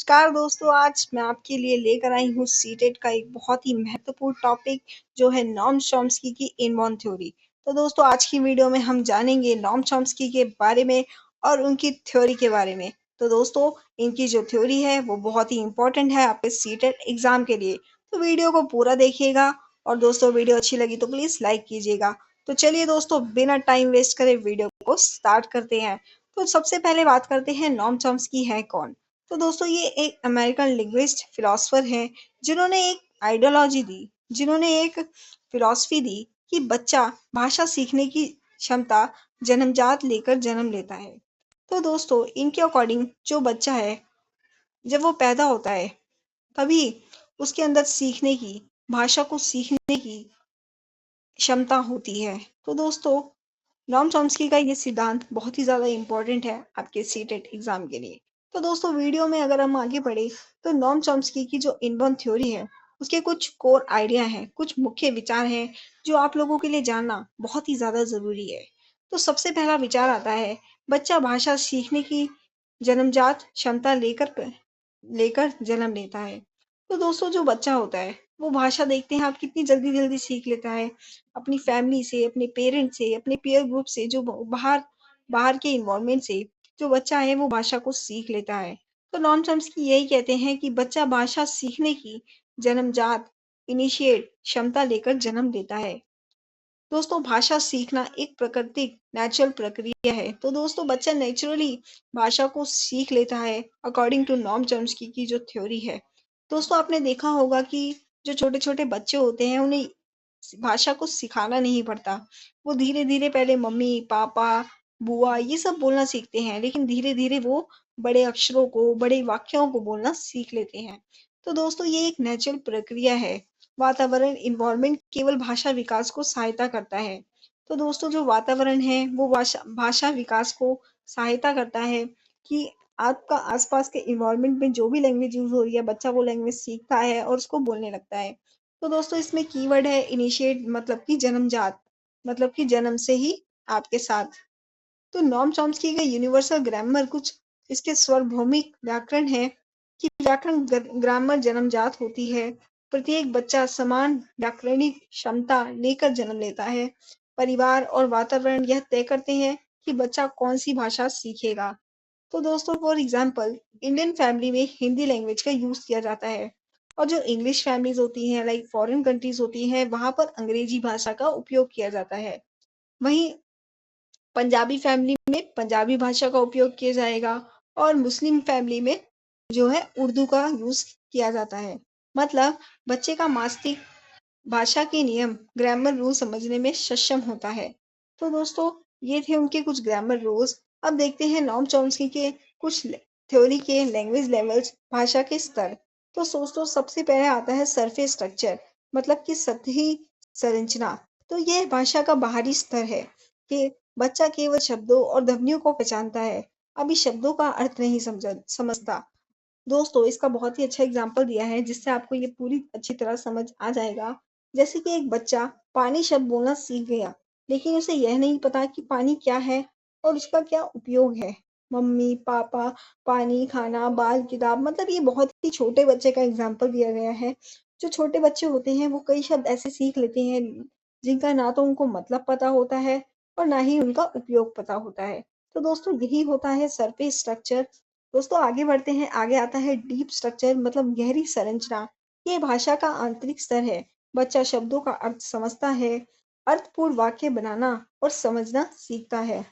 नमस्कार दोस्तों, आज मैं आपके लिए लेकर आई हूँ सीटेट का एक बहुत ही महत्वपूर्ण टॉपिक जो है नॉम चॉम्स्की की इनबॉर्न थ्योरी। तो दोस्तों आज की वीडियो में हम जानेंगे नॉम चॉम्स्की के बारे में और उनकी थ्योरी के बारे में। तो दोस्तों इनकी जो थ्योरी है वो बहुत ही इम्पोर्टेंट है आपके सीटेट एग्जाम के लिए। तो वीडियो को पूरा देखिएगा और दोस्तों वीडियो अच्छी लगी तो प्लीज लाइक कीजिएगा। तो चलिए दोस्तों बिना टाइम वेस्ट करे वीडियो को स्टार्ट करते हैं। तो सबसे पहले बात करते हैं नॉम चॉम्स्की है कौन। तो दोस्तों ये एक अमेरिकन लिंग्विस्ट फिलोसोफर हैं जिन्होंने एक आइडियोलॉजी दी, जिन्होंने एक फिलॉसफी दी कि बच्चा भाषा सीखने की क्षमता जन्मजात लेकर जन्म लेता है। तो दोस्तों इनके अकॉर्डिंग जो बच्चा है जब वो पैदा होता है तभी उसके अंदर सीखने की, भाषा को सीखने की क्षमता होती है। तो दोस्तों नॉम चॉम्स्की का ये सिद्धांत बहुत ही ज़्यादा इम्पोर्टेंट है आपके सीटेट एग्जाम के लिए। तो दोस्तों वीडियो में अगर हम आगे बढ़े तो नॉम चॉम्स्की की जो इनबॉर्न थ्योरी है उसके कुछ कोर आइडिया हैं, कुछ मुख्य विचार हैं जो आप लोगों के लिए जानना बहुत ही ज़्यादा ज़रूरी है। तो सबसे पहला विचार आता है बच्चा भाषा सीखने की जन्मजात क्षमता लेकर लेकर जन्म लेता है। तो दोस्तों जो बच्चा होता है वो भाषा देखते हैं आप कितनी जल्दी जल्दी सीख लेता है अपनी फैमिली से, अपने पेरेंट्स से, अपने पीयर ग्रुप से, जो बाहर बाहर के इन्वायरमेंट से जो बच्चा है वो भाषा को सीख लेता है। तो नॉम चॉम्स्की यही कहते हैं कि बच्चा भाषा सीखने की जन्मजात इनिशिएट क्षमता लेकर जन्म लेता है। दोस्तों भाषा सीखना एक प्राकृतिक नेचुरल प्रक्रिया है। तो दोस्तों बच्चा नेचुरली भाषा को सीख लेता है अकॉर्डिंग टू नॉम चॉम्स्की की जो थ्योरी है। दोस्तों आपने देखा होगा कि जो छोटे छोटे बच्चे होते हैं उन्हें भाषा को सिखाना नहीं पड़ता। वो धीरे धीरे पहले मम्मी पापा बुआ ये सब बोलना सीखते हैं, लेकिन धीरे धीरे वो बड़े अक्षरों को, बड़े वाक्यों को बोलना सीख लेते हैं। तो दोस्तों ये एक नेचुरल प्रक्रिया है। वातावरण इन्वायरमेंट केवल भाषा विकास को सहायता करता है। तो दोस्तों जो वातावरण है वो भाषा भाषा विकास को सहायता करता है कि आपका आसपास के इन्वायरमेंट में जो भी लैंग्वेज यूज हो रही है बच्चा वो लैंग्वेज सीखता है और उसको बोलने लगता है। तो दोस्तों इसमें कीवर्ड है इनिशिएट, मतलब कि जन्मजात, मतलब कि जन्म से ही आपके साथ। तो नॉम चॉम्स्की का यूनिवर्सल ग्रामर कुछ इसके सार्वभौमिक व्याकरण है कि व्याकरण ग्रामर जन्मजात होती है। प्रत्येक बच्चा समान व्याकरणिक क्षमता लेकर जन्म लेता है। परिवार और वातावरण यह तय करते हैं कि बच्चा कौन सी भाषा सीखेगा। तो दोस्तों फॉर एग्जांपल इंडियन फैमिली में हिंदी लैंग्वेज का यूज किया जाता है और जो इंग्लिश फैमिलीज होती हैं लाइक फॉरेन कंट्रीज होती हैं वहां पर अंग्रेजी भाषा का उपयोग किया जाता है। वहीं पंजाबी फैमिली में पंजाबी भाषा का उपयोग किया जाएगा और मुस्लिम फैमिली में जो है उर्दू का यूज किया जाता है। मतलब बच्चे का मस्तिष्क भाषा के नियम ग्रामर रूल समझने में सक्षम होता है। तो दोस्तों ये थे उनके कुछ ग्रामर रूल्स। अब देखते हैं नॉम चॉम्स्की के कुछ थ्योरी के लैंग्वेज लेवल्स, भाषा के स्तर। तो दोस्तों सबसे पहले आता है सरफेस स्ट्रक्चर, मतलब कि सतही संरचना। तो यह भाषा का बाहरी स्तर है कि बच्चा केवल शब्दों और ध्वनियों को पहचानता है, अभी शब्दों का अर्थ नहीं समझता। दोस्तों इसका बहुत ही अच्छा एग्जाम्पल दिया है जिससे आपको ये पूरी अच्छी तरह समझ आ जाएगा। जैसे कि एक बच्चा पानी शब्द बोलना सीख गया, लेकिन उसे यह नहीं पता कि पानी क्या है और उसका क्या उपयोग है। मम्मी पापा, पानी, खाना, बाल, किताब, मतलब ये बहुत ही छोटे बच्चे का एग्जाम्पल दिया गया है। जो छोटे बच्चे होते हैं वो कई शब्द ऐसे सीख लेते हैं जिनका ना तो उनको मतलब पता होता है और ना ही उनका उपयोग पता होता है। तो दोस्तों यही होता है सरफेस स्ट्रक्चर। दोस्तों आगे बढ़ते हैं, आगे आता है डीप स्ट्रक्चर, मतलब गहरी संरचना। ये भाषा का आंतरिक स्तर है। बच्चा शब्दों का अर्थ समझता है, अर्थपूर्ण वाक्य बनाना और समझना सीखता है।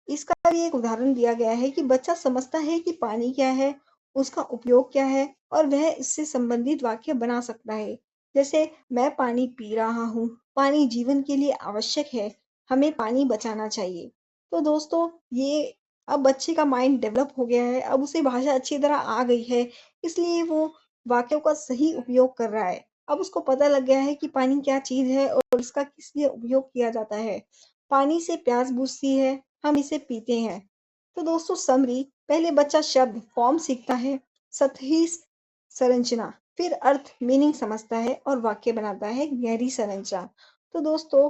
इसका भी एक उदाहरण दिया गया है कि बच्चा समझता है कि पानी क्या है, उसका उपयोग क्या है और वह इससे संबंधित वाक्य बना सकता है। जैसे मैं पानी पी रहा हूँ, पानी जीवन के लिए आवश्यक है, हमें पानी बचाना चाहिए। तो दोस्तों ये अब बच्चे का माइंड डेवलप हो गया है, अब उसे भाषा अच्छी तरह आ गई है, इसलिए वो वाक्यों का सही उपयोग कर रहा है। अब उसको पता लग गया है कि पानी क्या चीज है और इसका किस लिए उपयोग किया जाता है। पानी से प्यास बुझती है, हम इसे पीते हैं। तो दोस्तों समरी, पहले बच्चा शब्द फॉर्म सीखता है, सतही संरचना, फिर अर्थ मीनिंग समझता है और वाक्य बनाता है गहरी संरचना। तो दोस्तों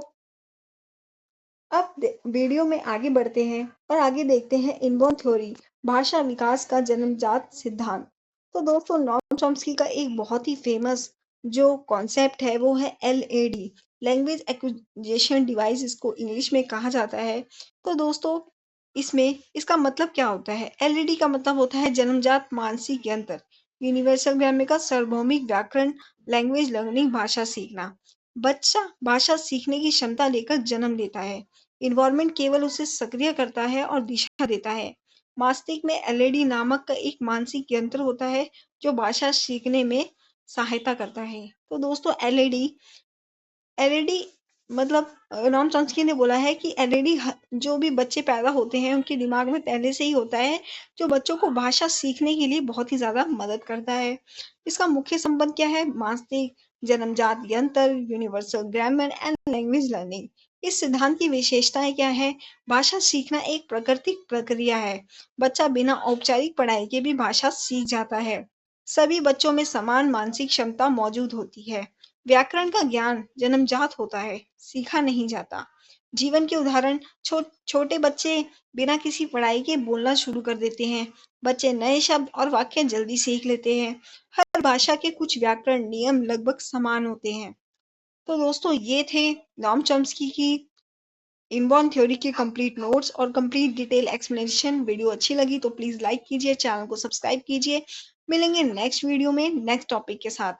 अब वीडियो में आगे बढ़ते हैं और आगे देखते हैं इनबॉर्न थ्योरी, भाषा विकास का जन्मजात सिद्धांत। तो दोस्तों नॉम चॉम्स्की का एक बहुत ही फेमस जो कॉन्सेप्ट है वो है एलएडी, लैंग्वेज एक्विजिशन डिवाइस इसको इंग्लिश में कहा जाता है। तो दोस्तों इसमें इसका मतलब क्या होता है? एलईडी का मतलब होता है जन्मजात मानसिक यंत्र, यूनिवर्सल ग्रामर का सार्वभौमिक व्याकरण, लैंग्वेज लर्निंग भाषा सीखना। बच्चा भाषा सीखने की क्षमता लेकर जन्म लेता है। इन्वायरमेंट केवल उसे सक्रिय करता है और दिशा देता है। मस्तिष्क में एलईडी नामक का एक मानसिक यंत्र होता है जो भाषा सीखने में सहायता करता है। तो दोस्तों एलईडी मतलब नॉम चॉम्स्की ने बोला है कि एलईडी जो भी बच्चे पैदा होते हैं उनके दिमाग में पहले से ही होता है, जो बच्चों को भाषा सीखने के लिए बहुत ही ज्यादा मदद करता है। इसका मुख्य संबंध क्या है? मस्तिष्क, जन्मजात यंत्र, universal grammar and language learning. इस सिद्धांत की विशेषताएं क्या है? भाषा सीखना एक प्राकृतिक प्रक्रिया है। बच्चा बिना औपचारिक पढ़ाई के भी भाषा सीख जाता है। सभी बच्चों में समान मानसिक क्षमता मौजूद होती है। व्याकरण का ज्ञान जन्मजात होता है, सीखा नहीं जाता। जीवन के उदाहरण छोटे बच्चे बिना किसी पढ़ाई के बोलना शुरू कर देते हैं। बच्चे नए शब्द और वाक्य जल्दी सीख लेते हैं। हर भाषा के कुछ व्याकरण नियम लगभग समान होते हैं। तो दोस्तों ये थे नॉम चॉम्स्की की इनबॉर्न थ्योरी के कंप्लीट नोट्स और कंप्लीट डिटेल एक्सप्लेनेशन। वीडियो अच्छी लगी तो प्लीज लाइक कीजिए, चैनल को सब्सक्राइब कीजिए। मिलेंगे नेक्स्ट वीडियो में नेक्स्ट टॉपिक के साथ।